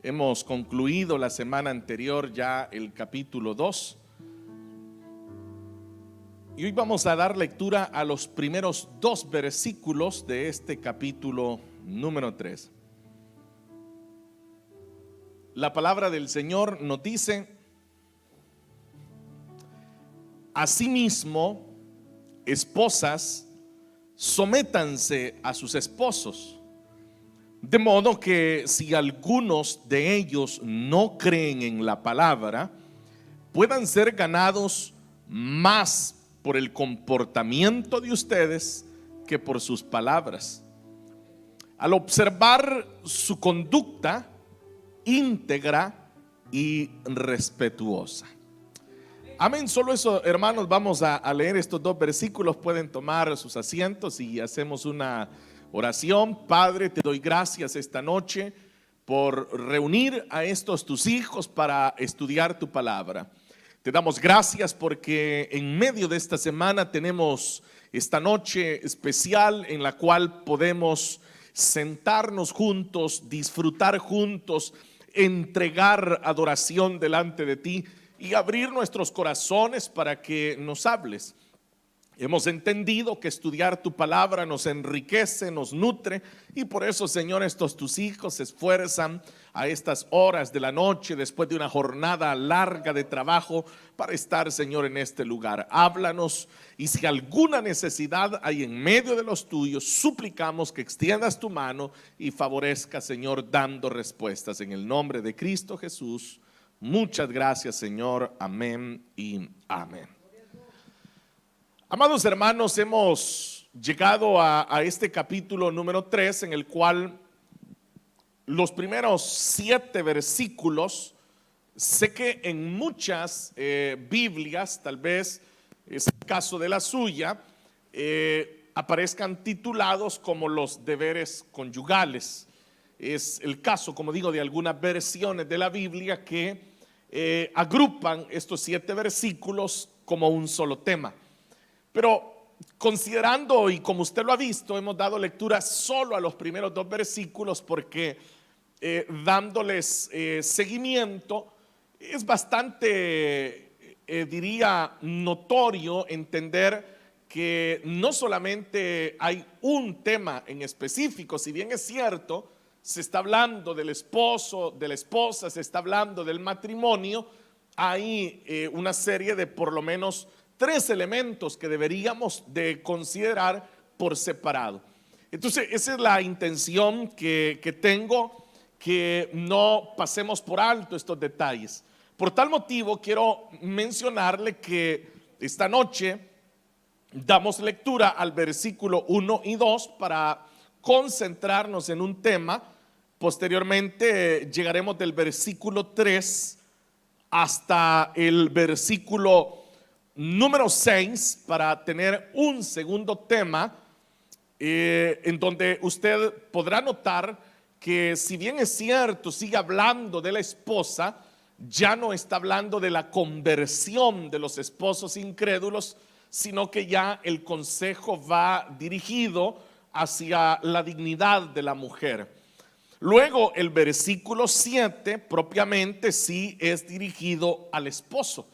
Hemos concluido la semana anterior ya el capítulo 2 y hoy vamos a dar lectura a los primeros 2 versículos de este capítulo número 3. La palabra del Señor nos dice: asimismo, esposas, sométanse a sus esposos, de modo que si algunos de ellos no creen en la palabra, puedan ser ganados más por el comportamiento de ustedes que por sus palabras. Al observar su conducta íntegra y respetuosa. Amén. Solo eso, hermanos, vamos a leer estos 2 versículos. Pueden tomar sus asientos y hacemos una oración. Padre, te doy gracias esta noche por reunir a estos tus hijos para estudiar tu palabra. Te damos gracias porque en medio de esta semana tenemos esta noche especial en la cual podemos sentarnos juntos, disfrutar juntos, entregar adoración delante de ti y abrir nuestros corazones para que nos hables. Hemos entendido que estudiar tu palabra nos enriquece, nos nutre, y por eso, Señor, estos tus hijos se esfuerzan a estas horas de la noche después de una jornada larga de trabajo para estar, Señor, en este lugar. Háblanos, y si alguna necesidad hay en medio de los tuyos, suplicamos que extiendas tu mano y favorezcas, Señor, dando respuestas en el nombre de Cristo Jesús. Muchas gracias, Señor. Amén y amén. Amados hermanos, hemos llegado a este capítulo número 3, en el cual los primeros 7 versículos, sé que en muchas Biblias, tal vez es el caso de la suya, aparezcan titulados como los deberes conyugales. Es el caso, como digo, de algunas versiones de la Biblia que agrupan estos 7 versículos como un solo tema. Pero considerando, y como usted lo ha visto, hemos dado lectura solo a los primeros 2 versículos porque dándoles seguimiento es bastante, diría, notorio entender que no solamente hay un tema en específico. Si bien es cierto, se está hablando del esposo, de la esposa, se está hablando del matrimonio, hay una serie de por lo menos 3 elementos que deberíamos de considerar por separado. Entonces esa es la intención que tengo, que no pasemos por alto estos detalles. Por tal motivo quiero mencionarle que esta noche damos lectura al versículo 1 y 2 para concentrarnos en un tema. Posteriormente llegaremos del versículo 3 hasta el versículo número 6 para tener un segundo tema en donde usted podrá notar que, si bien es cierto, sigue hablando de la esposa, ya no está hablando de la conversión de los esposos incrédulos, sino que ya el consejo va dirigido hacia la dignidad de la mujer. Luego el versículo 7 propiamente sí es dirigido al esposo.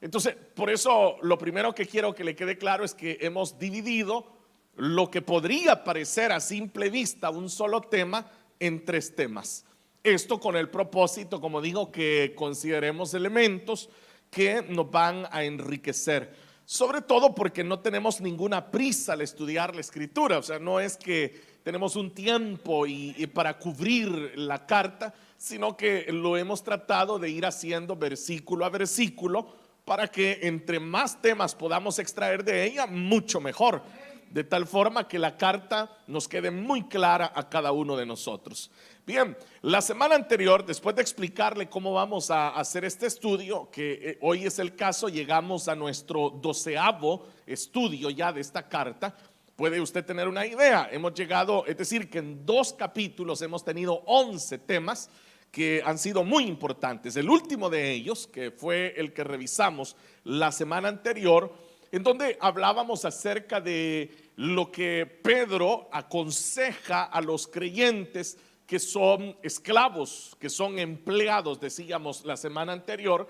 Entonces, por eso lo primero que quiero que le quede claro es que hemos dividido lo que podría parecer a simple vista un solo tema en 3 temas. Esto con el propósito, como digo, que consideremos elementos que nos van a enriquecer. Sobre todo porque no tenemos ninguna prisa al estudiar la escritura. O sea, no es que tenemos un tiempo y para cubrir la carta, sino que lo hemos tratado de ir haciendo versículo a versículo, para que entre más temas podamos extraer de ella, mucho mejor, de tal forma que la carta nos quede muy clara a cada uno de nosotros. Bien, la semana anterior, después de explicarle cómo vamos a hacer este estudio, que hoy es el caso, llegamos a nuestro 12º estudio ya de esta carta. Puede usted tener una idea, hemos llegado, es decir, que en 2 capítulos hemos tenido 11 temas que han sido muy importantes. El último de ellos, que fue el que revisamos la semana anterior, en donde hablábamos acerca de lo que Pedro aconseja a los creyentes que son esclavos, que son empleados, decíamos la semana anterior,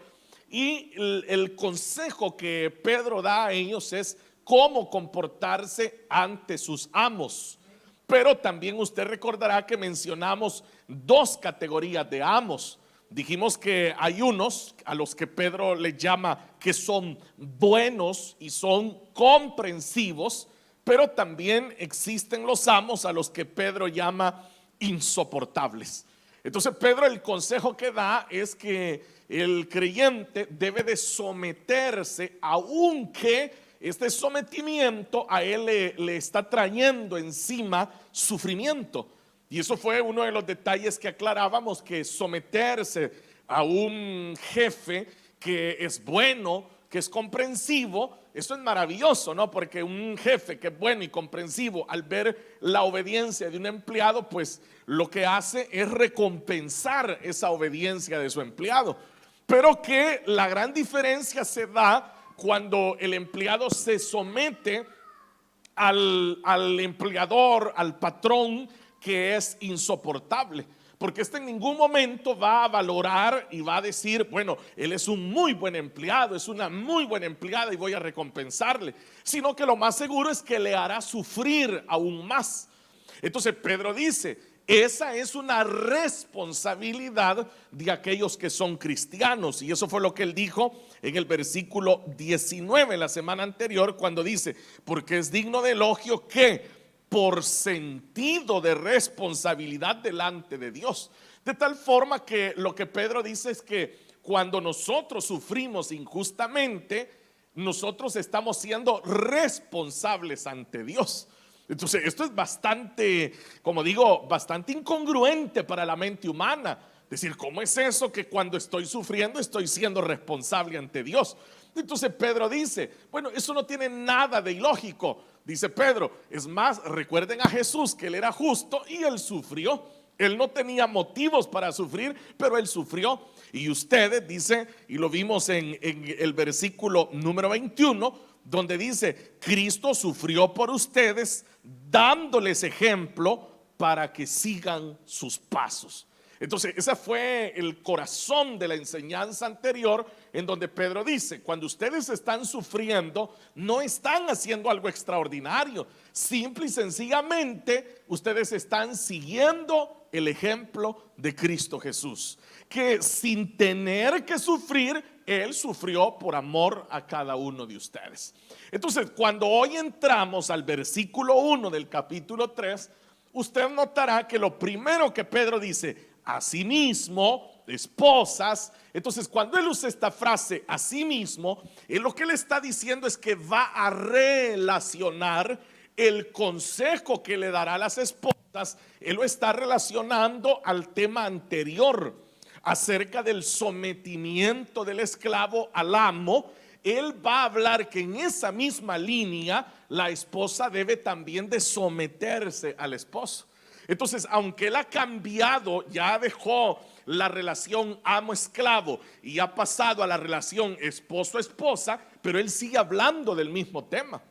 y el consejo que Pedro da a ellos es cómo comportarse ante sus amos. Pero también usted recordará que mencionamos dos categorías de amos. Dijimos que hay unos a los que Pedro les llama que son buenos y son comprensivos, pero también existen los amos a los que Pedro llama insoportables. Entonces Pedro, el consejo que da es que el creyente debe de someterse, aunque este sometimiento a él le está trayendo encima sufrimiento. Y eso fue uno de los detalles que aclarábamos, que someterse a un jefe que es bueno, que es comprensivo, eso es maravilloso, ¿no? Porque un jefe que es bueno y comprensivo, al ver la obediencia de un empleado, pues lo que hace es recompensar esa obediencia de su empleado. Pero que la gran diferencia se da cuando el empleado se somete al empleador, al patrón, que es insoportable. Porque en ningún momento va a valorar y va a decir, bueno, él es un muy buen empleado, es una muy buena empleada y voy a recompensarle. Sino que lo más seguro es que le hará sufrir aún más. Entonces Pedro dice, esa es una responsabilidad de aquellos que son cristianos. Y eso fue lo que él dijo en el versículo 19 la semana anterior, cuando dice, porque es digno de elogio que por sentido de responsabilidad delante de Dios. De tal forma que lo que Pedro dice es que cuando nosotros sufrimos injustamente, nosotros estamos siendo responsables ante Dios. Entonces esto es bastante, como digo, bastante incongruente para la mente humana. Decir, ¿cómo es eso que cuando estoy sufriendo estoy siendo responsable ante Dios? Entonces Pedro dice, bueno, eso no tiene nada de ilógico. Dice Pedro, es más, recuerden a Jesús que él era justo y él sufrió. Él no tenía motivos para sufrir, pero él sufrió. Y ustedes, dice, y lo vimos en el versículo número 21, donde dice, Cristo sufrió por ustedes, dándoles ejemplo para que sigan sus pasos. Entonces ese fue el corazón de la enseñanza anterior, en donde Pedro dice, cuando ustedes están sufriendo, no están haciendo algo extraordinario, simple y sencillamente ustedes están siguiendo el ejemplo de Cristo Jesús, que sin tener que sufrir, Él sufrió por amor a cada uno de ustedes. Entonces cuando hoy entramos al versículo 1 del capítulo 3, usted notará que lo primero que Pedro dice, asimismo, esposas. Entonces cuando él usa esta frase asimismo, él lo que le está diciendo es que va a relacionar el consejo que le dará a las esposas. Él lo está relacionando al tema anterior acerca del sometimiento del esclavo al amo. Él va a hablar que en esa misma línea la esposa debe también de someterse al esposo. Entonces, aunque él ha cambiado, ya dejó la relación amo-esclavo y ha pasado a la relación esposo-esposa, pero él sigue hablando del mismo tema.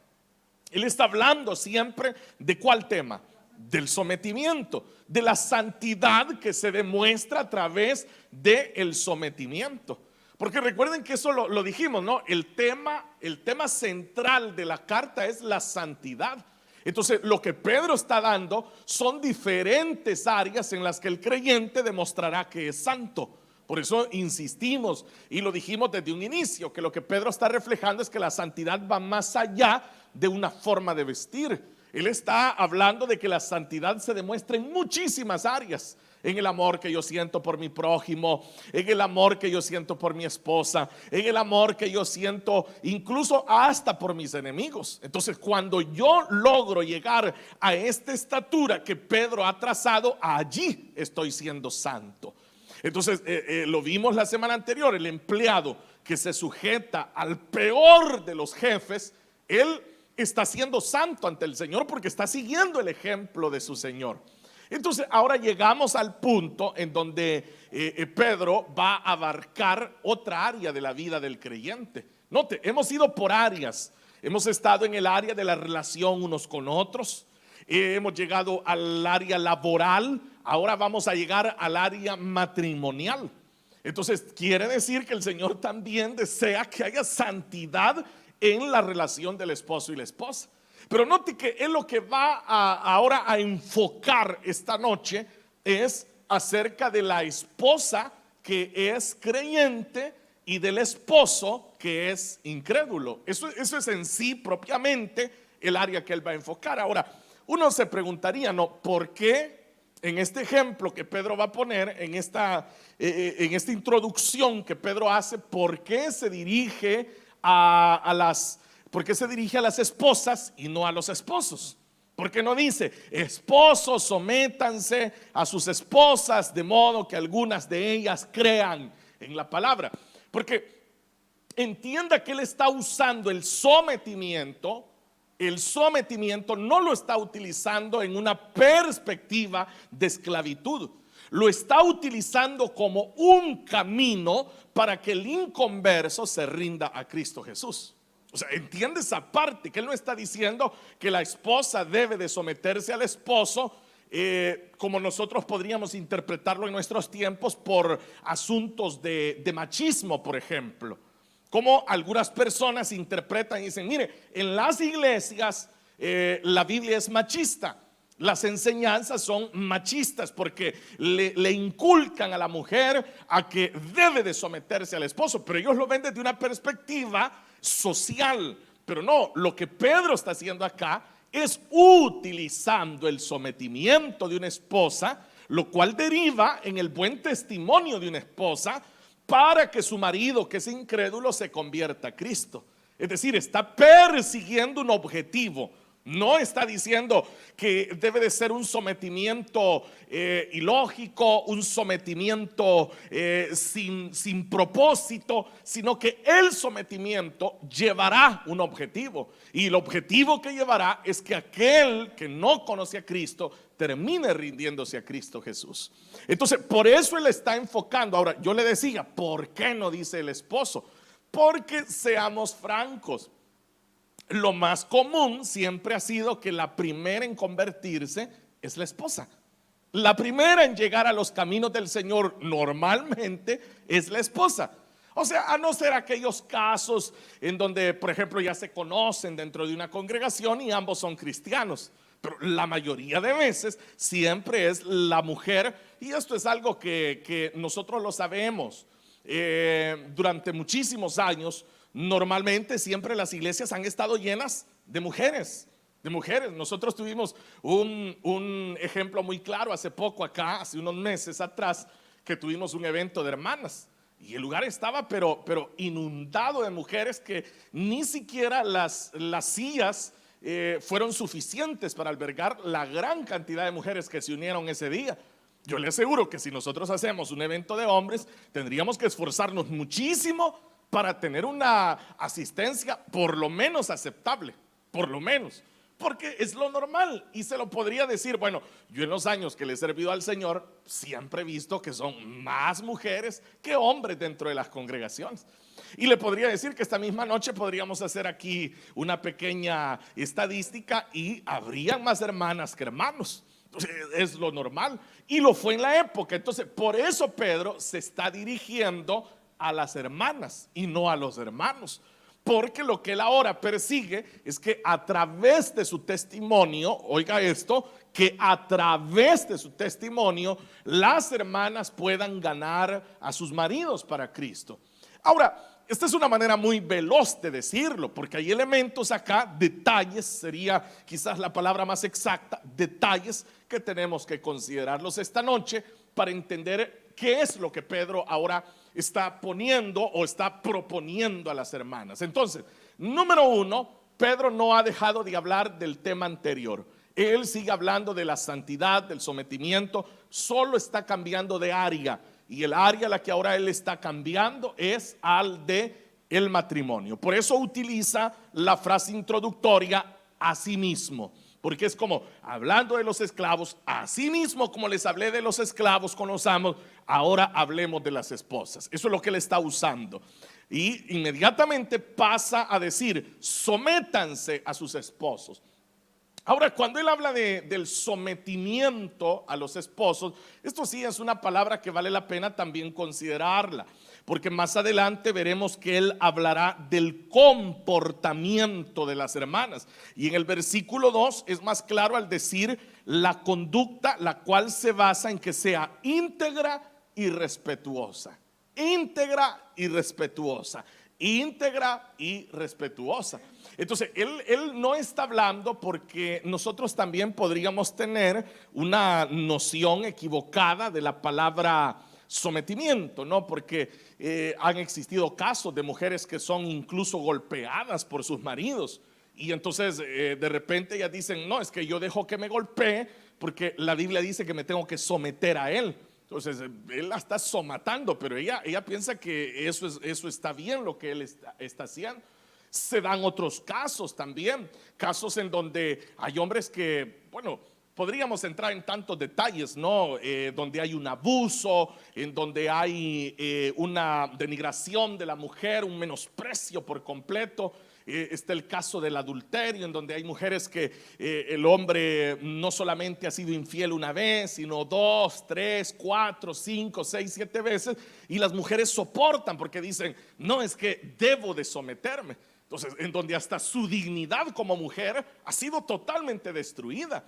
Él está hablando siempre de ¿cuál tema? Del sometimiento, de la santidad que se demuestra a través del sometimiento. Porque recuerden que eso lo dijimos, ¿no? El tema central de la carta es la santidad. Entonces lo que Pedro está dando son diferentes áreas en las que el creyente demostrará que es santo. Por eso insistimos y lo dijimos desde un inicio, que lo que Pedro está reflejando es que la santidad va más allá de una forma de vestir. Él está hablando de que la santidad se demuestra en muchísimas áreas. En el amor que yo siento por mi prójimo, en el amor que yo siento por mi esposa, en el amor que yo siento incluso hasta por mis enemigos. Entonces cuando yo logro llegar a esta estatura que Pedro ha trazado, allí estoy siendo santo. Entonces lo vimos la semana anterior, el empleado que se sujeta al peor de los jefes, él está siendo santo ante el Señor porque está siguiendo el ejemplo de su Señor. Entonces ahora llegamos al punto en donde Pedro va a abarcar otra área de la vida del creyente. Note, hemos ido por áreas. Hemos estado en el área de la relación unos con otros. Hemos llegado al área laboral, ahora vamos a llegar al área matrimonial. Entonces quiere decir que el Señor también desea que haya santidad en la relación del esposo y la esposa. Pero note que él lo que va ahora a enfocar esta noche es acerca de la esposa que es creyente y del esposo que es incrédulo. Eso es en sí propiamente el área que él va a enfocar. Ahora, uno se preguntaría, ¿no? ¿Por qué en este ejemplo que Pedro va a poner, en esta introducción que Pedro hace, por qué se dirige por qué se dirige a las esposas y no a los esposos? Porque no dice, esposos, sométanse a sus esposas de modo que algunas de ellas crean en la palabra? Porque entienda que él está usando el sometimiento no lo está utilizando en una perspectiva de esclavitud. Lo está utilizando como un camino para que el inconverso se rinda a Cristo Jesús. O sea, entiende esa parte, que él no está diciendo que la esposa debe de someterse al esposo, como nosotros podríamos interpretarlo en nuestros tiempos por asuntos de machismo, por ejemplo. Como algunas personas interpretan y dicen, mire, en las iglesias la Biblia es machista. Las enseñanzas son machistas porque le inculcan a la mujer a que debe de someterse al esposo, pero ellos lo ven desde una perspectiva social. Pero no, lo que Pedro está haciendo acá es utilizando el sometimiento de una esposa, lo cual deriva en el buen testimonio de una esposa para que su marido, que es incrédulo, se convierta a Cristo. Es decir, está persiguiendo un objetivo. No está diciendo que debe de ser un sometimiento ilógico, un sometimiento sin propósito, sino que el sometimiento llevará un objetivo. Y el objetivo que llevará es que aquel que no conoce a Cristo termine rindiéndose a Cristo Jesús. Entonces, por eso él está enfocando. Ahora, yo le decía, ¿por qué no dice el esposo? Porque seamos francos, lo más común siempre ha sido que la primera en convertirse es la esposa. La primera en llegar a los caminos del Señor normalmente es la esposa. O sea, a no ser aquellos casos en donde, por ejemplo, ya se conocen dentro de una congregación y ambos son cristianos. Pero la mayoría de veces siempre es la mujer, y esto es algo que nosotros lo sabemos. Durante muchísimos años, normalmente siempre las iglesias han estado llenas de mujeres. Nosotros tuvimos un ejemplo muy claro hace poco acá, hace unos meses atrás, que tuvimos un evento de hermanas. Y el lugar estaba pero inundado de mujeres, que ni siquiera las sillas fueron suficientes para albergar la gran cantidad de mujeres que se unieron ese día. Yo le aseguro que si nosotros hacemos un evento de hombres, tendríamos que esforzarnos muchísimo para tener una asistencia por lo menos aceptable, por lo menos, porque es lo normal. Y se lo podría decir, bueno, yo en los años que le he servido al Señor siempre he visto que son más mujeres que hombres dentro de las congregaciones. Y le podría decir que esta misma noche podríamos hacer aquí una pequeña estadística y habrían más hermanas que hermanos. Es lo normal, y lo fue en la época. Entonces, por eso Pedro se está dirigiendo a las hermanas y no a los hermanos, porque lo que él ahora persigue es que a través de su testimonio, oiga esto, que a través de su testimonio las hermanas puedan ganar a sus maridos para Cristo. Ahora, esta es una manera muy veloz de decirlo, porque hay elementos acá, detalles, sería quizás la palabra más exacta, detalles que tenemos que considerarlos esta noche para entender qué es lo que Pedro ahora está poniendo o está proponiendo a las hermanas. Entonces, número uno, Pedro no ha dejado de hablar del tema anterior. Él sigue hablando de la santidad, del sometimiento, solo está cambiando de área. Y el área a la que ahora él está cambiando es al de el matrimonio. Por eso utiliza la frase introductoria asimismo, porque es como hablando de los esclavos, asimismo como les hablé de los esclavos con los amos, ahora hablemos de las esposas. Eso es lo que él está usando. Y inmediatamente pasa a decir, sométanse a sus esposos. Ahora, cuando él habla del sometimiento a los esposos, esto sí es una palabra que vale la pena también considerarla, porque más adelante veremos que él hablará del comportamiento de las hermanas. Y en el versículo 2 es más claro al decir la conducta, la cual se basa en que sea íntegra y respetuosa. Íntegra y respetuosa. Íntegra y respetuosa. Entonces, él no está hablando porque nosotros también podríamos tener una noción equivocada de la palabra sometimiento, ¿no? Porque han existido casos de mujeres que son incluso golpeadas por sus maridos. Y entonces de repente ellas dicen, no, es que yo dejo que me golpee porque la Biblia dice que me tengo que someter a él. Entonces él la está somatando, pero ella piensa que eso está bien lo que él está haciendo. Se dan otros casos también, casos en donde hay hombres que, bueno, podríamos entrar en tantos detalles, ¿no? Donde hay un abuso, en donde hay una denigración de la mujer, un menosprecio por completo. Está el caso del adulterio, en donde hay mujeres que el hombre no solamente ha sido infiel una vez, sino 2, 3, 4, 5, 6, 7 veces, y las mujeres soportan porque dicen, no, es que debo de someterme. Entonces, en donde hasta su dignidad como mujer ha sido totalmente destruida.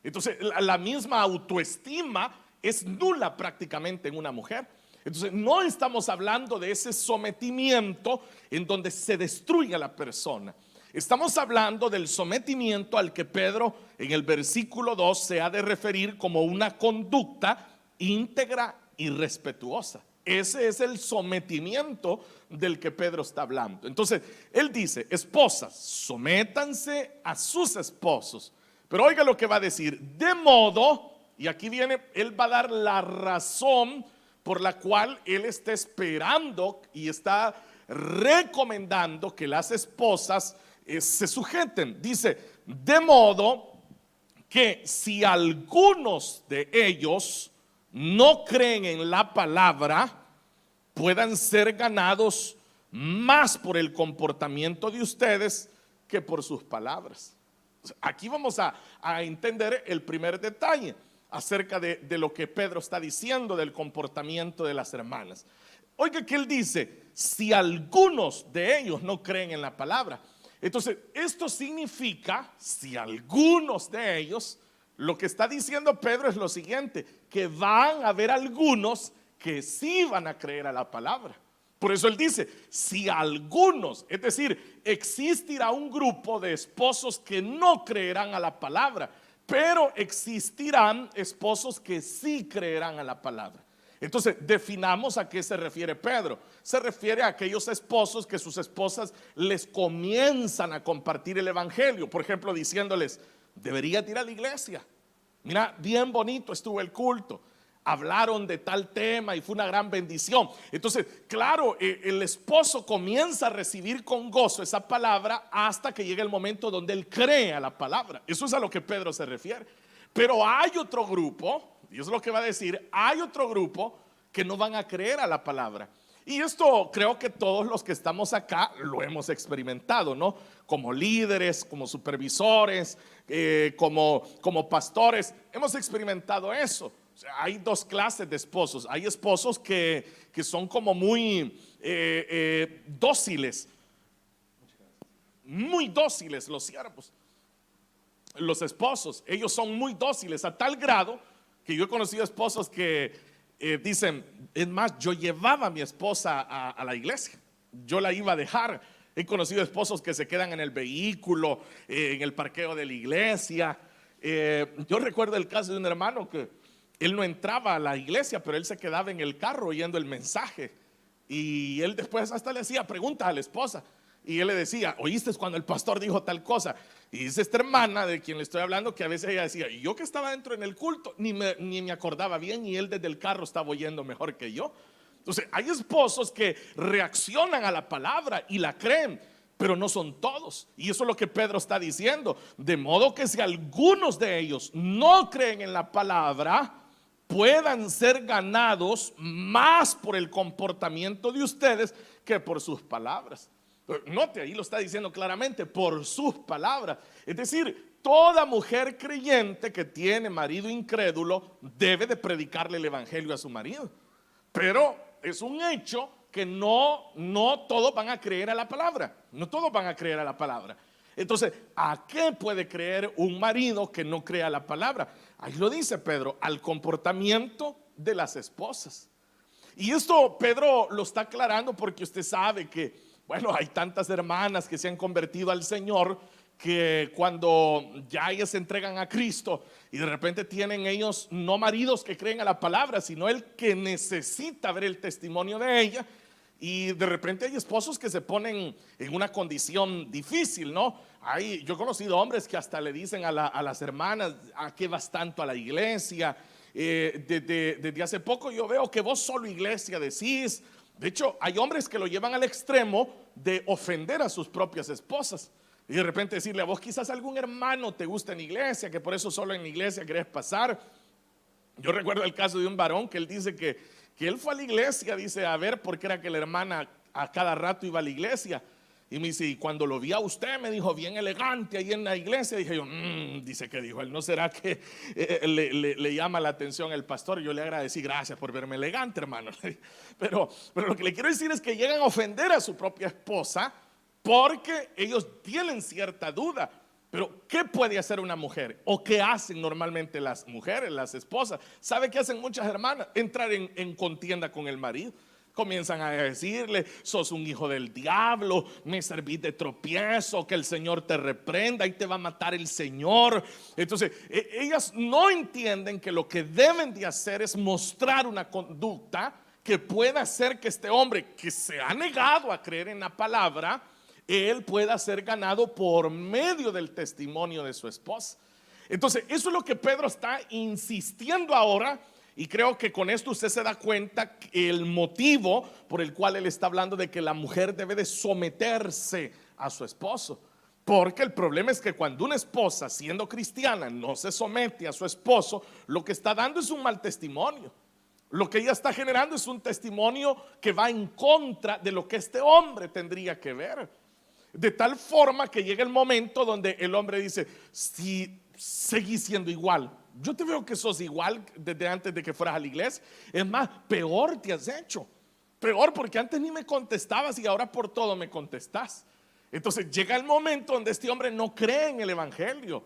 Entonces, la misma autoestima es nula prácticamente en una mujer. Entonces, no estamos hablando de ese sometimiento en donde se destruye a la persona. Estamos hablando del sometimiento al que Pedro en el versículo 2 se ha de referir como una conducta íntegra y respetuosa. Ese es el sometimiento del que Pedro está hablando. Entonces, él dice, esposas, sométanse a sus esposos. Pero oiga lo que va a decir, de modo, y aquí viene, él va a dar la razón por la cual él está esperando y está recomendando que las esposas se sujeten. Dice, de modo que si algunos de ellos no creen en la palabra, puedan ser ganados más por el comportamiento de ustedes que por sus palabras. Aquí vamos a entender el primer detalle acerca de lo que Pedro está diciendo del comportamiento de las hermanas. Oiga que él dice, si algunos de ellos no creen en la palabra. Entonces, esto significa, si algunos de ellos, lo que está diciendo Pedro es lo siguiente, que van a haber algunos que sí van a creer a la palabra. Por eso él dice, si algunos, es decir, existirá un grupo de esposos que no creerán a la palabra, pero existirán esposos que sí creerán a la palabra. Entonces, definamos a qué se refiere Pedro. Se refiere a aquellos esposos que sus esposas les comienzan a compartir el evangelio. Por ejemplo, diciéndoles, deberías ir a la iglesia. Mira, bien bonito estuvo el culto. Hablaron de tal tema y fue una gran bendición. Entonces, claro, el esposo comienza a recibir con gozo esa palabra hasta que llega el momento donde él cree a la palabra. Eso es a lo que Pedro se refiere. Pero hay otro grupo, y eso es lo que va a decir, hay otro grupo que no van a creer a la palabra. Y esto creo que todos los que estamos acá lo hemos experimentado, ¿no? Como líderes, como supervisores, como pastores, hemos experimentado eso. O sea, hay dos clases de esposos. Hay esposos que son como muy dóciles, muy dóciles los siervos. Los esposos, ellos son muy dóciles a tal grado que yo he conocido esposos que dicen, es más, yo llevaba a mi esposa a la iglesia, yo la iba a dejar. He conocido esposos que se quedan en el vehículo, en el parqueo de la iglesia. Yo recuerdo el caso de un hermano que él no entraba a la iglesia, pero él se quedaba en el carro oyendo el mensaje. Y él después hasta le hacía preguntas a la esposa. Y él le decía, ¿oíste cuando el pastor dijo tal cosa? Y dice esta hermana de quien le estoy hablando que a veces ella decía, y yo que estaba dentro en el culto, ni me acordaba bien, y él desde el carro estaba oyendo mejor que yo. Entonces hay esposos que reaccionan a la palabra y la creen, pero no son todos. Y eso es lo que Pedro está diciendo. De modo que si algunos de ellos no creen en la palabra, puedan ser ganados más por el comportamiento de ustedes que por sus palabras. Note, ahí lo está diciendo claramente, por sus palabras. Es decir, toda mujer creyente que tiene marido incrédulo debe de predicarle el evangelio a su marido. Pero es un hecho que no todos van a creer a la palabra. No todos van a creer a la palabra. Entonces, ¿a qué puede creer un marido que no crea la palabra? Ahí lo dice Pedro, al comportamiento de las esposas. Y esto Pedro lo está aclarando porque usted sabe que, bueno, hay tantas hermanas que se han convertido al Señor, que cuando ya ellas se entregan a Cristo y de repente tienen ellos no maridos que creen a la palabra, sino el que necesita ver el testimonio de ella. Y de repente hay esposos que se ponen en una condición difícil, ¿no? Yo he conocido hombres que hasta le dicen a las hermanas: ¿a qué vas tanto a la iglesia? Desde hace poco yo veo que vos solo iglesia decís. De hecho, hay hombres que lo llevan al extremo de ofender a sus propias esposas. Y de repente decirle: a vos quizás algún hermano te gusta en iglesia, que por eso solo en iglesia querés pasar. Yo recuerdo el caso de un varón que él dice que él fue a la iglesia, dice, a ver por qué era que la hermana a cada rato iba a la iglesia. Y me dice: y cuando lo vi a usted, me dijo, bien elegante ahí en la iglesia. Dije yo, dice que dijo él, ¿no será que le llama la atención el pastor? Yo le agradecí: gracias por verme elegante, hermano. Pero lo que le quiero decir es que llegan a ofender a su propia esposa porque ellos tienen cierta duda. Pero ¿qué puede hacer una mujer? ¿O qué hacen normalmente las mujeres, las esposas? ¿Sabe qué hacen muchas hermanas? Entrar en contienda con el marido. Comienzan a decirle: sos un hijo del diablo, me servís de tropiezo, que el Señor te reprenda y te va a matar el Señor. Entonces ellas no entienden que lo que deben de hacer es mostrar una conducta que pueda hacer que este hombre, que se ha negado a creer en la palabra, él pueda ser ganado por medio del testimonio de su esposa. Entonces eso es lo que Pedro está insistiendo ahora. Y creo que con esto usted se da cuenta el motivo por el cual él está hablando de que la mujer debe de someterse a su esposo. Porque el problema es que cuando una esposa, siendo cristiana, no se somete a su esposo, lo que está dando es un mal testimonio. Lo que ella está generando es un testimonio que va en contra de lo que este hombre tendría que ver. De tal forma que llega el momento donde el hombre dice: si seguís siendo igual, yo te veo que sos igual desde antes de que fueras a la iglesia. Es más, peor te has hecho. Peor, porque antes ni me contestabas y ahora por todo me contestás. Entonces llega el momento donde este hombre no cree en el evangelio,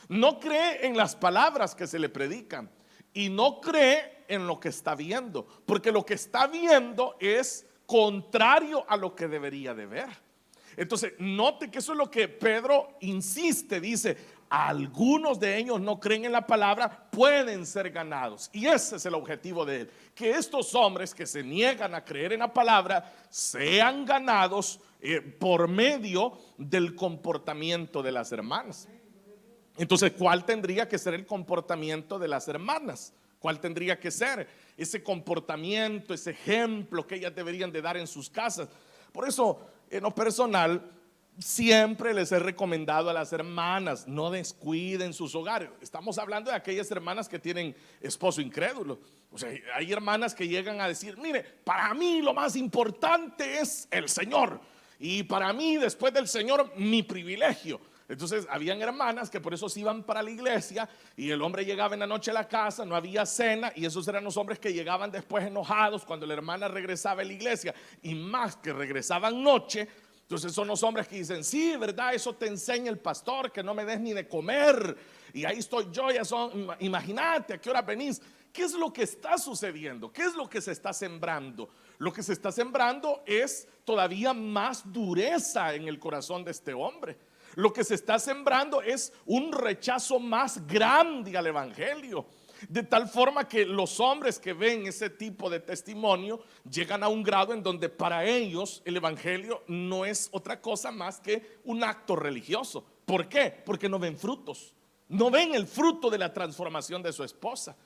no cree en las palabras que se le predican y no cree en lo que está viendo, porque lo que está viendo es contrario a lo que debería de ver. Entonces note que eso es lo que Pedro insiste. Dice: algunos de ellos no creen en la palabra, pueden ser ganados. Y ese es el objetivo de él, que estos hombres que se niegan a creer en la palabra sean ganados por medio del comportamiento de las hermanas. Entonces, ¿cuál tendría que ser el comportamiento de las hermanas? ¿Cuál tendría que ser ese comportamiento, ese ejemplo que ellas deberían de dar en sus casas? Por eso, en lo personal, siempre les he recomendado a las hermanas: no descuiden sus hogares. Estamos hablando de aquellas hermanas que tienen esposo incrédulo. O sea, hay hermanas que llegan a decir: mire, para mí lo más importante es el Señor, y para mí, después del Señor, mi privilegio. Entonces habían hermanas que por eso se iban para la iglesia, y el hombre llegaba en la noche a la casa, no había cena, y esos eran los hombres que llegaban después enojados cuando la hermana regresaba a la iglesia, y más que regresaban noche. Entonces son los hombres que dicen: sí, verdad, eso te enseña el pastor, que no me des ni de comer, y ahí estoy yo, ya son, imagínate a qué hora venís. ¿Qué es lo que está sucediendo? ¿Qué es lo que se está sembrando? Lo que se está sembrando es todavía más dureza en el corazón de este hombre. Lo que se está sembrando es un rechazo más grande al evangelio. De tal forma que los hombres que ven ese tipo de testimonio llegan a un grado en donde para ellos el evangelio no es otra cosa más que un acto religioso. ¿Por qué? Porque no ven frutos, no ven el fruto de la transformación de su esposa.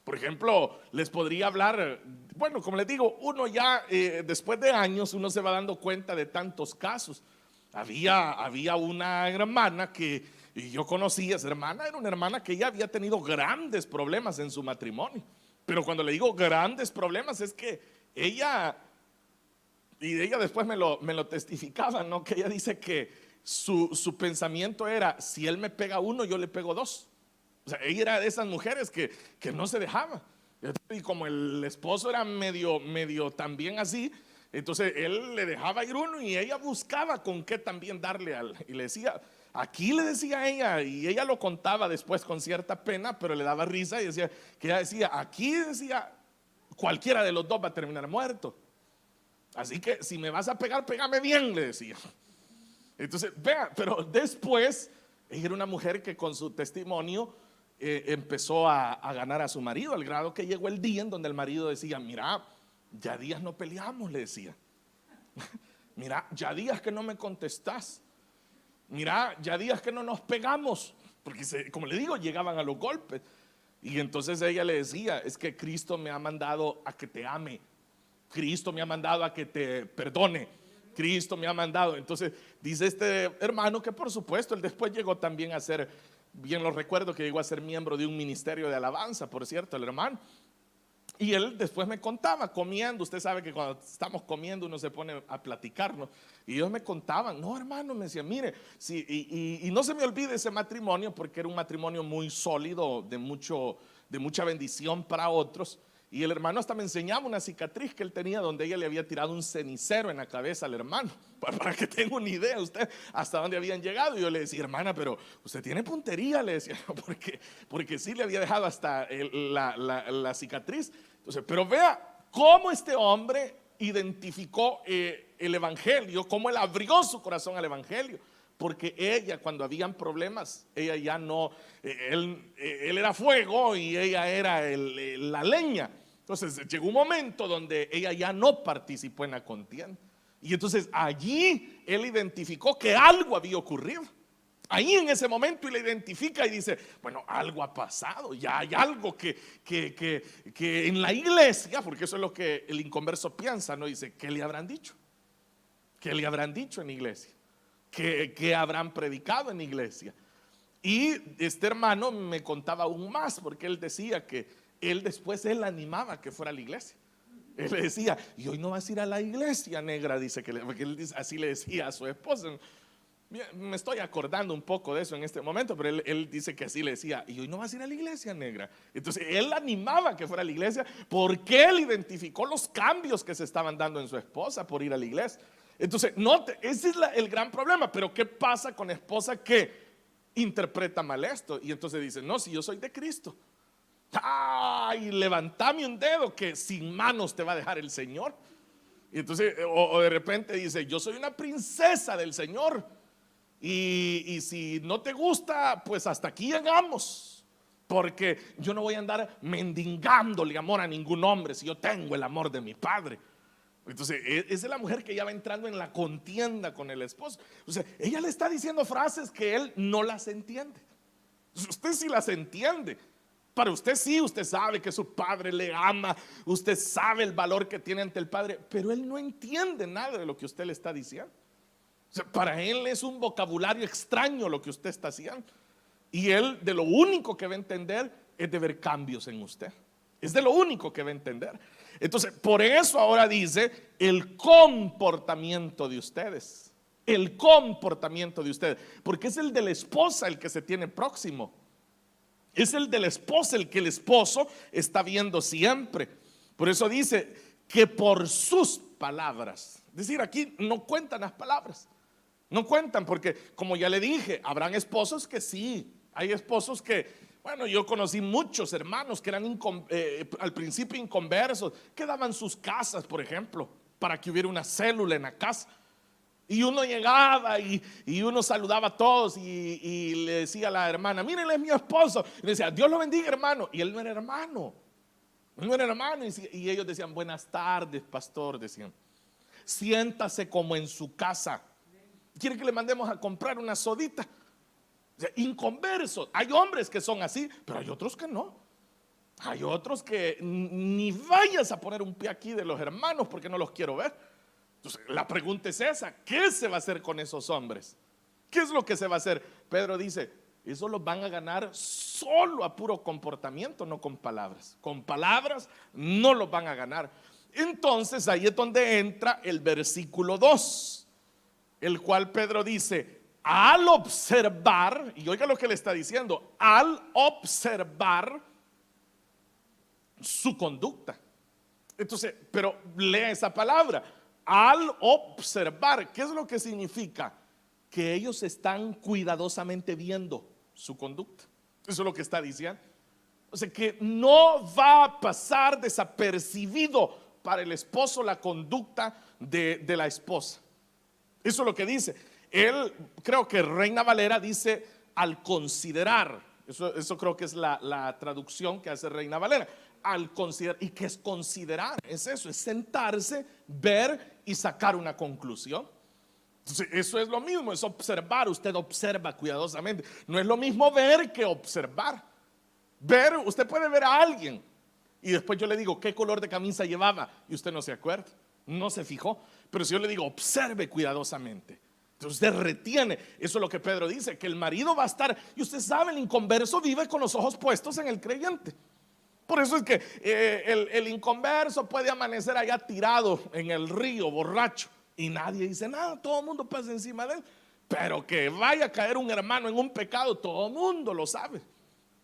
Por ejemplo, les podría hablar, bueno, como les digo, uno ya después de años uno se va dando cuenta de tantos casos. Había una hermana que yo conocía. Esa hermana era una hermana que ya había tenido grandes problemas en su matrimonio. Pero cuando le digo grandes problemas, es que ella Y ella después me lo testificaba, ¿no? Que ella dice que su pensamiento era: si él me pega uno, yo le pego dos. O sea, ella era de esas mujeres que no se dejaba. Y como el esposo era medio también así, entonces él le dejaba ir uno y ella buscaba con qué también darle y le decía, aquí le decía a ella, y ella lo contaba después con cierta pena, pero le daba risa y decía, que ella decía, aquí decía, cualquiera de los dos va a terminar muerto. Así que si me vas a pegar, pégame bien, le decía. Entonces, vea, pero después ella era una mujer que con su testimonio empezó a ganar a su marido, al grado que llegó el día en donde el marido decía, mira, ya días no peleamos, le decía. Mira, ya días que no me contestás. Mira, ya días que no nos pegamos. Porque como le digo, llegaban a los golpes. Y entonces ella le decía, es que Cristo me ha mandado a que te ame. Cristo me ha mandado a que te perdone. Cristo me ha mandado. Entonces dice este hermano que por supuesto él después llegó también a ser, bien lo recuerdo, que llegó a ser miembro de un ministerio de alabanza, por cierto, el hermano. Y él después me contaba, comiendo, usted sabe que cuando estamos comiendo uno se pone a platicarnos, y ellos me contaban, no hermano, me decía, mire, sí, y no se me olvide ese matrimonio, porque era un matrimonio muy sólido, de mucha bendición para otros. Y el hermano hasta me enseñaba una cicatriz que él tenía donde ella le había tirado un cenicero en la cabeza al hermano, para que tenga una idea usted hasta dónde habían llegado. Y yo le decía, hermana, pero usted tiene puntería, le decía, porque sí le había dejado hasta la cicatriz. Entonces, pero vea cómo este hombre identificó el evangelio, cómo él abrió su corazón al evangelio. Porque ella, cuando habían problemas, ella ya no, él era fuego y ella era la leña. Entonces llegó un momento donde ella ya no participó en la contienda. Y entonces allí él identificó que algo había ocurrido. Ahí en ese momento él identifica y dice, bueno, algo ha pasado, ya hay algo que en la iglesia, porque eso es lo que el inconverso piensa, ¿no? Dice, ¿qué le habrán dicho? ¿Qué le habrán dicho en la iglesia? ¿Qué habrán predicado en la iglesia? Y este hermano me contaba aún más, porque él decía que él animaba que fuera a la iglesia. Él le decía, y hoy no vas a ir a la iglesia, negra, dice porque él así le decía a su esposa. Me estoy acordando un poco de eso en este momento, pero él dice que así le decía, y hoy no vas a ir a la iglesia, negra. Entonces él animaba que fuera a la iglesia, porque él identificó los cambios que se estaban dando en su esposa por ir a la iglesia. Entonces, ese es el gran problema. Pero ¿qué pasa con esposa que interpreta mal esto? Y entonces dice, no, si yo soy de Cristo, ay, levantame un dedo que sin manos te va a dejar el Señor. Y entonces, o de repente dice, yo soy una princesa del Señor, y si no te gusta, pues hasta aquí llegamos, porque yo no voy a andar mendigándole amor a ningún hombre si yo tengo el amor de mi padre. Entonces esa es la mujer que ya va entrando en la contienda con el esposo. O sea, ella le está diciendo frases que él no las entiende. Usted sí las entiende. Para usted sí, usted sabe que su padre le ama, usted sabe el valor que tiene ante el padre, pero él no entiende nada de lo que usted le está diciendo. O sea, para él es un vocabulario extraño lo que usted está haciendo. Y él de lo único que va a entender es de ver cambios en usted. Es de lo único que va a entender. Entonces, por eso ahora dice el comportamiento de ustedes. El comportamiento de ustedes. Porque es el de la esposa el que se tiene próximo. Es el de la esposa el que el esposo está viendo siempre. Por eso dice que por sus palabras. Es decir, aquí no cuentan las palabras. No cuentan porque, como ya le dije, habrán esposos que sí. Hay esposos que, bueno, yo conocí muchos hermanos que eran al principio inconversos, que daban sus casas, por ejemplo, para que hubiera una célula en la casa. Y uno llegaba y uno saludaba a todos y le decía a la hermana, miren, él es mi esposo. Y le decía, Dios lo bendiga, hermano. Y él no era hermano. Él no era hermano. Y ellos decían, buenas tardes, pastor, decían. Siéntase como en su casa. ¿Quiere que le mandemos a comprar una sodita? O sea, inconversos. Hay hombres que son así, pero hay otros que no. Hay otros que ni vayas a poner un pie aquí de los hermanos porque no los quiero ver. Entonces la pregunta es esa, ¿qué se va a hacer con esos hombres? ¿Qué es lo que se va a hacer? Pedro dice, eso los van a ganar solo a puro comportamiento, no con palabras. Con palabras no los van a ganar. Entonces ahí es donde entra el versículo 2, el cual Pedro dice, al observar, y oiga lo que le está diciendo, al observar su conducta. Entonces, pero lea esa palabra, al observar. ¿Qué es lo que significa? Que ellos están cuidadosamente viendo su conducta. Eso es lo que está diciendo. O sea, que no va a pasar desapercibido para el esposo la conducta de la esposa. Eso es lo que dice. Él, creo que Reina Valera dice al considerar. Eso creo que es la traducción que hace Reina Valera. Al considerar. ¿Y qué es considerar? Es eso, es sentarse, ver y sacar una conclusión. Entonces, eso es lo mismo, es observar. Usted observa cuidadosamente. No es lo mismo ver que observar. Ver, usted puede ver a alguien y después yo le digo qué color de camisa llevaba y usted no se acuerda, no se fijó. Pero si yo le digo observe cuidadosamente, entonces usted retiene. Eso es lo que Pedro dice, que el marido va a estar, y usted sabe, el inconverso vive con los ojos puestos en el creyente. Por eso es que el inconverso puede amanecer allá tirado en el río borracho y nadie dice nada, todo el mundo pasa encima de él. Pero que vaya a caer un hermano en un pecado, todo el mundo lo sabe.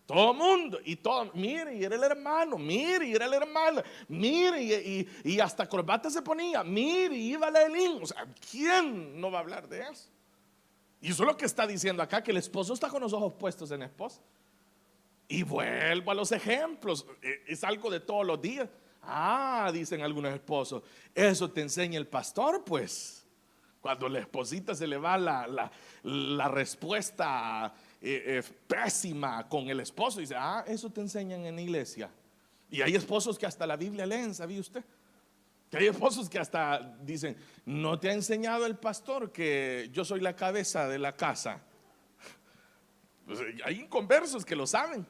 Todo el mundo, y todo, mire, y era el hermano, mire, y era la hermana, mire, y hasta corbata se ponía, mire, y iba la Elín. O sea, ¿quién no va a hablar de eso? Y eso es lo que está diciendo acá, que el esposo está con los ojos puestos en la esposa. Y vuelvo a los ejemplos, es algo de todos los días. Ah, dicen algunos esposos, eso te enseña el pastor, pues. Cuando la esposita se le va la respuesta pésima con el esposo, dice, ah, eso te enseñan en la iglesia. Y hay esposos que hasta la Biblia leen, ¿sabía usted? Que hay esposos que hasta dicen, no te ha enseñado el pastor que yo soy la cabeza de la casa. Pues hay inconversos que lo saben.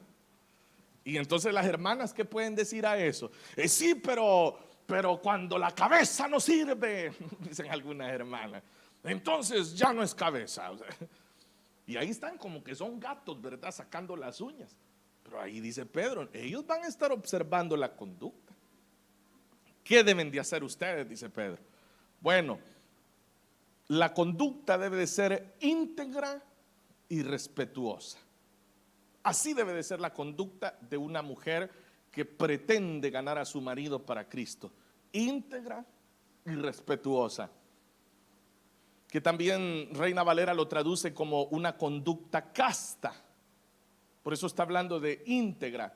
Y entonces las hermanas, ¿qué pueden decir a eso? Sí, pero cuando la cabeza no sirve, dicen algunas hermanas, entonces ya no es cabeza. Y ahí están como que son gatos, ¿verdad? Sacando las uñas. Pero ahí dice Pedro, ellos van a estar observando la conducta. ¿Qué deben de hacer ustedes? Dice Pedro. Bueno, la conducta debe de ser íntegra y respetuosa. Así debe de ser la conducta de una mujer que pretende ganar a su marido para Cristo. Íntegra y respetuosa. Que también Reina Valera lo traduce como una conducta casta. Por eso está hablando de íntegra.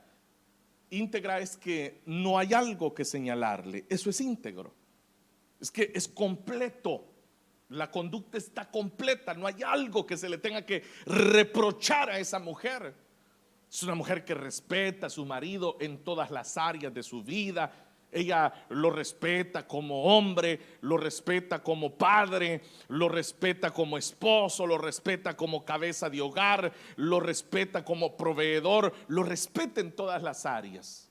Íntegra es que no hay algo que señalarle. Eso es íntegro. Es que es completo. La conducta está completa. No hay algo que se le tenga que reprochar a esa mujer. Es una mujer que respeta a su marido en todas las áreas de su vida. Ella lo respeta como hombre, lo respeta como padre, lo respeta como esposo, lo respeta como cabeza de hogar, lo respeta como proveedor, lo respeta en todas las áreas.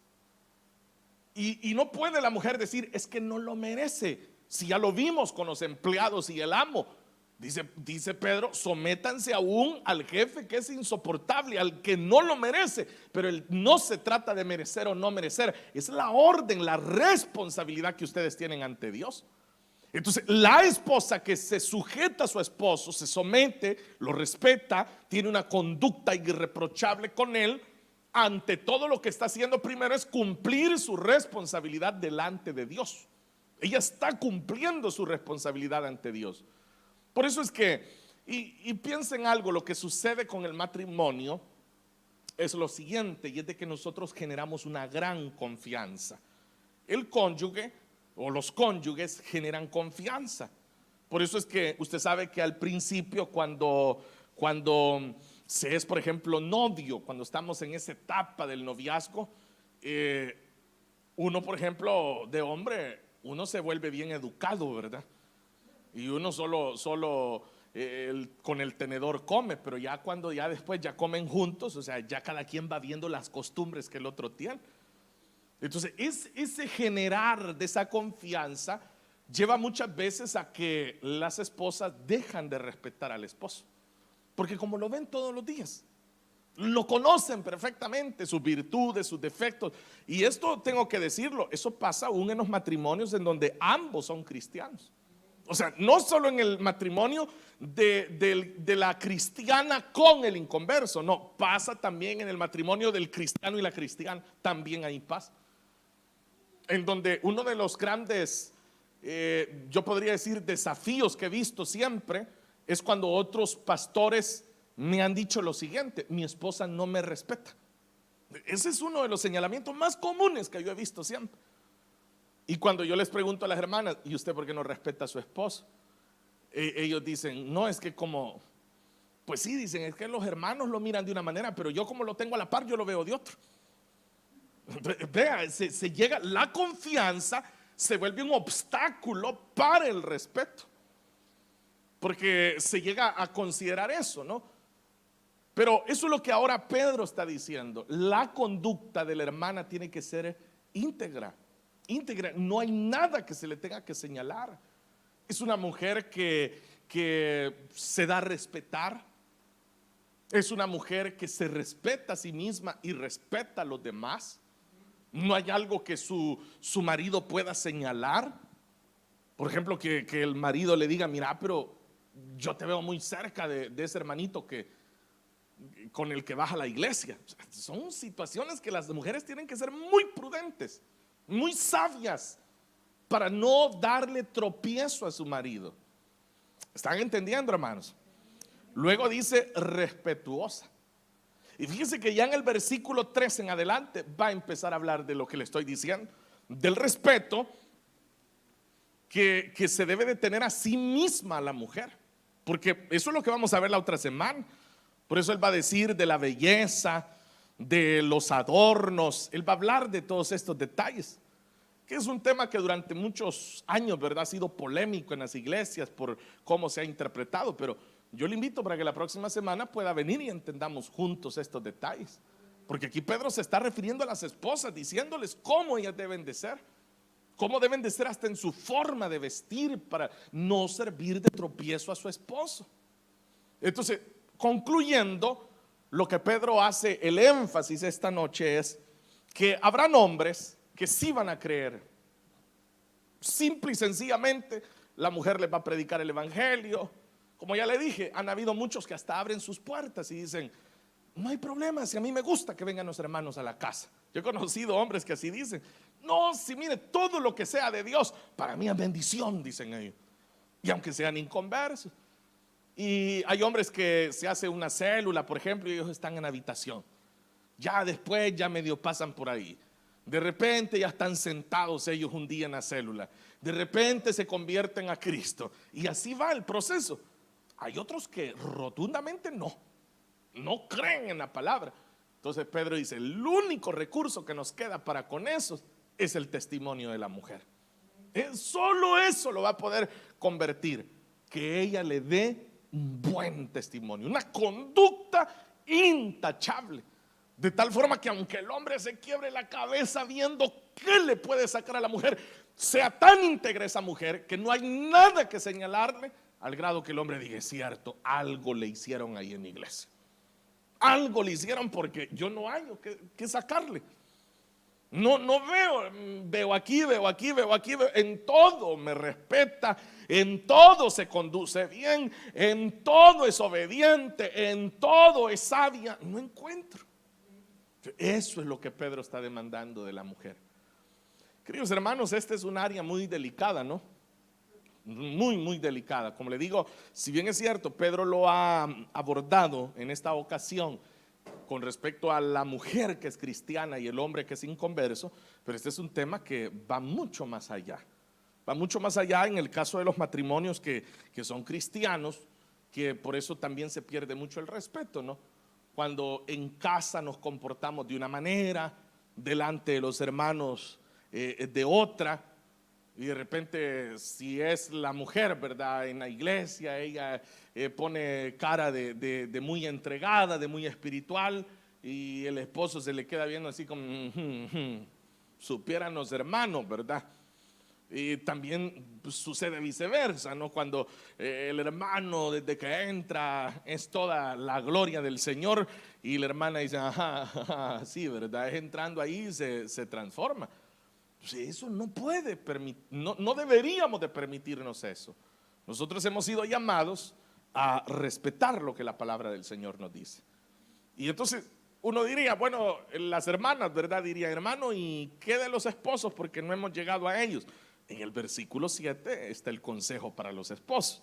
Y no puede la mujer decir, es que no lo merece. Si ya lo vimos con los empleados y el amo. Dice Pedro, sométanse aún al jefe que es insoportable, al que no lo merece. Pero no se trata de merecer o no merecer, es la orden, la responsabilidad que ustedes tienen ante Dios. Entonces la esposa que se sujeta a su esposo, se somete, lo respeta, tiene una conducta irreprochable con él. Ante todo, lo que está haciendo primero es cumplir su responsabilidad delante de Dios. Ella está cumpliendo su responsabilidad ante Dios. Por eso es que, y piensen algo, lo que sucede con el matrimonio es lo siguiente, y es de que nosotros generamos una gran confianza. El cónyuge o los cónyuges generan confianza. Por eso es que usted sabe que al principio cuando se es, por ejemplo, novio, cuando estamos en esa etapa del noviazgo, uno, por ejemplo, de hombre, uno se vuelve bien educado, ¿verdad? Y uno solo con el tenedor come, pero ya cuando ya después ya comen juntos, o sea, ya cada quien va viendo las costumbres que el otro tiene. Entonces, ese generar de esa confianza lleva muchas veces a que las esposas dejan de respetar al esposo, porque como lo ven todos los días, Lo conocen perfectamente, sus virtudes, sus defectos. Y esto tengo que decirlo, eso pasa aún en los matrimonios en donde ambos son cristianos. O sea, no solo en el matrimonio de la cristiana con el inconverso, no, pasa también en el matrimonio del cristiano y la cristiana, también ahí pasa. En donde uno de los grandes, yo podría decir, desafíos que he visto siempre es cuando otros pastores me han dicho lo siguiente: mi esposa no me respeta. Ese es uno de los señalamientos más comunes que yo he visto siempre. Y cuando yo les pregunto a las hermanas: ¿y usted por qué no respeta a su esposo? Ellos dicen: no, es que como, pues sí, dicen, es que los hermanos lo miran de una manera, pero yo como lo tengo a la par, yo lo veo de otro. Vea, se llega, la confianza se vuelve un obstáculo para el respeto, porque se llega a considerar eso, ¿no? Pero eso es lo que ahora Pedro está diciendo. La conducta de la hermana tiene que ser íntegra, íntegra. No hay nada que se le tenga que señalar. Es una mujer que se da a respetar. Es una mujer que se respeta a sí misma y respeta a los demás. No hay algo que su marido pueda señalar. Por ejemplo, que el marido le diga: mira, pero yo te veo muy cerca de ese hermanito con el que vas a la iglesia. O sea, son situaciones que las mujeres tienen que ser muy prudentes, muy sabias, para no darle tropiezo a su marido. ¿Están entendiendo, hermanos? Luego dice respetuosa. Y fíjense que ya en el versículo 3 en adelante va a empezar a hablar de lo que le estoy diciendo, del respeto que se debe de tener a sí misma la mujer, porque eso es lo que vamos a ver la otra semana. Por eso él va a decir de la belleza, de los adornos, él va a hablar de todos estos detalles, que es un tema que durante muchos años, ¿verdad?, ha sido polémico en las iglesias por cómo se ha interpretado. Pero yo le invito para que la próxima semana pueda venir y entendamos juntos estos detalles, porque aquí Pedro se está refiriendo a las esposas, diciéndoles cómo ellas deben de ser, cómo deben de ser hasta en su forma de vestir, para no servir de tropiezo a su esposo. Entonces, concluyendo, lo que Pedro hace el énfasis esta noche es que habrán hombres que sí van a creer. Simple y sencillamente, la mujer les va a predicar el evangelio. Como ya le dije, han habido muchos que hasta abren sus puertas y dicen: no hay problema, si a mí me gusta que vengan los hermanos a la casa. Yo he conocido hombres que así dicen: no, si mire, todo lo que sea de Dios para mí es bendición, dicen ellos, y aunque sean inconversos. Y hay hombres que se hace una célula, por ejemplo, y ellos están en la habitación. Ya después ya medio pasan por ahí. De repente ya están sentados ellos un día en la célula. De repente se convierten a Cristo. Y así va el proceso. Hay otros que rotundamente no creen en la palabra. Entonces Pedro dice: el único recurso que nos queda para con eso es el testimonio de la mujer. Solo eso lo va a poder convertir, que ella le dé un buen testimonio, una conducta intachable, de tal forma que aunque el hombre se quiebre la cabeza viendo qué le puede sacar a la mujer, sea tan íntegra esa mujer que no hay nada que señalarle, al grado que el hombre diga: es cierto, algo le hicieron ahí en la iglesia, algo le hicieron, porque yo no hallo que sacarle. No veo aquí, en todo me respeta, en todo se conduce bien, en todo es obediente, en todo es sabia. No encuentro. Eso es lo que Pedro está demandando de la mujer. Queridos hermanos, esta es un área muy delicada, ¿no? Muy delicada. Como le digo, si bien es cierto, Pedro lo ha abordado en esta ocasión con respecto a la mujer que es cristiana y el hombre que es inconverso, pero este es un tema que va mucho más allá. Va mucho más allá en el caso de los matrimonios que son cristianos, que por eso también se pierde mucho el respeto, ¿no? Cuando en casa nos comportamos de una manera, delante de los hermanos de otra, y de repente, si es la mujer, ¿verdad?, en la iglesia, ella pone cara de muy entregada, de muy espiritual, y el esposo se le queda viendo así como: supieran los hermanos, ¿verdad? Y también pues, sucede viceversa, ¿no? Cuando el hermano desde que entra es toda la gloria del Señor y la hermana dice, ajá, ajá, sí, ¿verdad? Es entrando ahí se transforma. Pues eso no puede permitir, no deberíamos de permitirnos eso. Nosotros hemos sido llamados a respetar lo que la palabra del Señor nos dice. Y entonces uno diría, bueno, las hermanas, ¿verdad? Diría, hermano, ¿y qué de los esposos? Porque no hemos llegado a ellos. En el versículo 7 está el consejo para los esposos.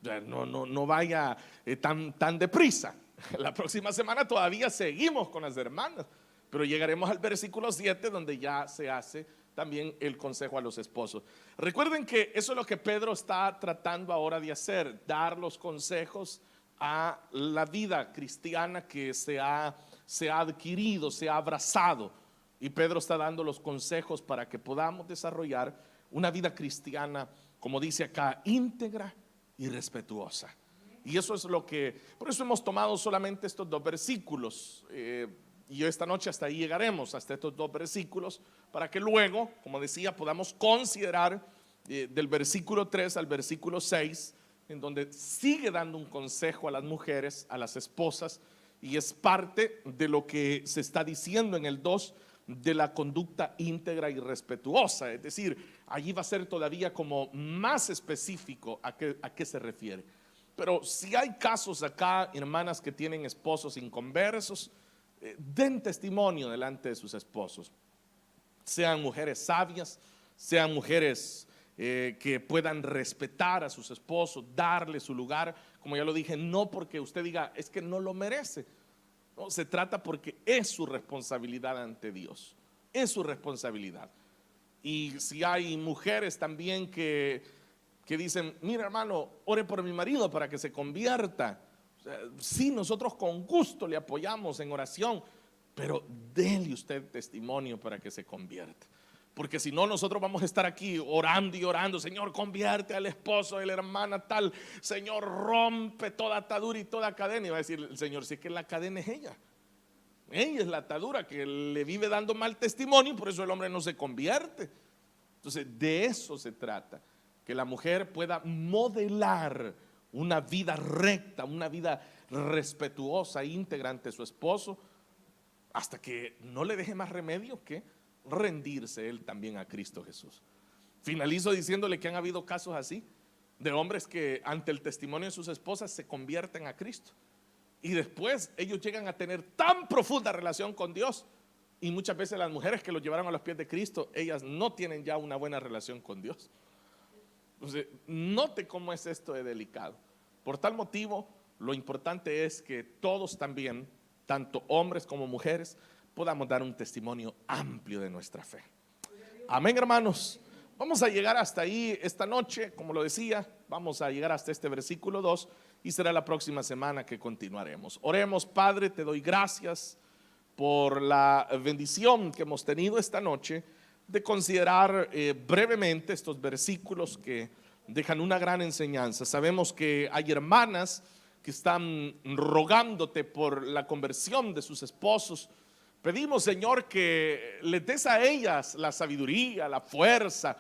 No vaya tan deprisa. La próxima semana todavía seguimos con las hermanas, pero llegaremos al versículo 7 donde ya se hace también el consejo a los esposos. Recuerden que eso es lo que Pedro está tratando ahora de hacer, dar los consejos a la vida cristiana que se ha adquirido, se ha abrazado. Y Pedro está dando los consejos para que podamos desarrollar una vida cristiana, como dice acá, íntegra y respetuosa. Y eso es lo que, por eso hemos tomado solamente estos dos versículos. Y esta noche hasta ahí llegaremos, hasta estos dos versículos, para que luego, como decía, podamos considerar del versículo 3 al versículo 6, en donde sigue dando un consejo a las mujeres, a las esposas, y es parte de lo que se está diciendo en el 2 de la conducta íntegra y respetuosa. Es decir, allí va a ser todavía como más específico a qué se refiere. Pero si hay casos acá, hermanas que tienen esposos inconversos, den testimonio delante de sus esposos. Sean mujeres sabias, sean mujeres que puedan respetar a sus esposos, darle su lugar, como ya lo dije, no porque usted diga es que no lo merece. No, se trata porque es su responsabilidad ante Dios, es su responsabilidad. Y si hay mujeres también que dicen, mira hermano, ore por mi marido para que se convierta. O sea, sí, nosotros con gusto le apoyamos en oración, pero déle usted testimonio para que se convierta. Porque si no, nosotros vamos a estar aquí orando y orando, Señor, convierte al esposo de la hermana tal, Señor, rompe toda atadura y toda cadena. Y va a decir el Señor, si es que la cadena es ella es la atadura que le vive dando mal testimonio y por eso el hombre no se convierte. Entonces de eso se trata, que la mujer pueda modelar una vida recta, una vida respetuosa, íntegra ante su esposo, hasta que no le deje más remedio que rendirse él también a Cristo Jesús. Finalizo diciéndole que han habido casos así, de hombres que ante el testimonio de sus esposas se convierten a Cristo y después ellos llegan a tener tan profunda relación con Dios, y muchas veces las mujeres que los llevaron a los pies de Cristo, ellas no tienen ya una buena relación con Dios. Entonces, note cómo es esto de delicado. Por tal motivo, lo importante es que todos también, tanto hombres como mujeres, podamos dar un testimonio amplio de nuestra fe. Amén, hermanos. Vamos a llegar hasta ahí esta noche, como lo decía, vamos a llegar hasta este versículo 2 y será la próxima semana que continuaremos. Oremos. Padre, te doy gracias por la bendición que hemos tenido esta noche de considerar brevemente estos versículos que dejan una gran enseñanza. Sabemos que hay hermanas que están rogándote por la conversión de sus esposos. Pedimos, Señor, que les des a ellas la sabiduría, la fuerza,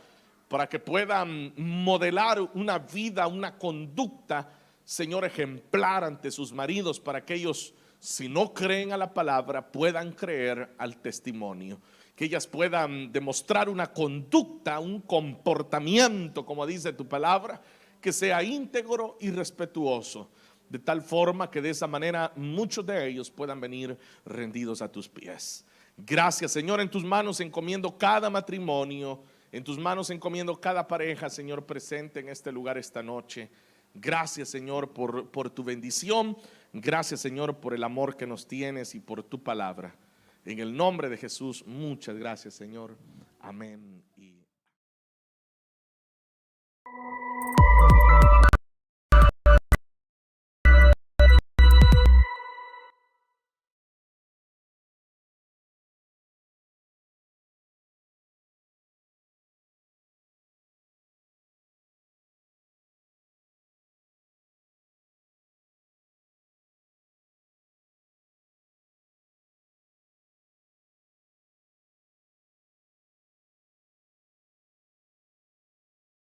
para que puedan modelar una vida, una conducta, Señor, ejemplar ante sus maridos, para que ellos, si no creen a la palabra, puedan creer al testimonio. Que ellas puedan demostrar una conducta, un comportamiento, como dice tu palabra, que sea íntegro y respetuoso, de tal forma que de esa manera muchos de ellos puedan venir rendidos a tus pies. Gracias, Señor. En tus manos encomiendo cada matrimonio, en tus manos encomiendo cada pareja, Señor, presente en este lugar esta noche. Gracias, Señor, por tu bendición. Gracias, Señor, por el amor que nos tienes y por tu palabra. En el nombre de Jesús, muchas gracias, Señor. Amén.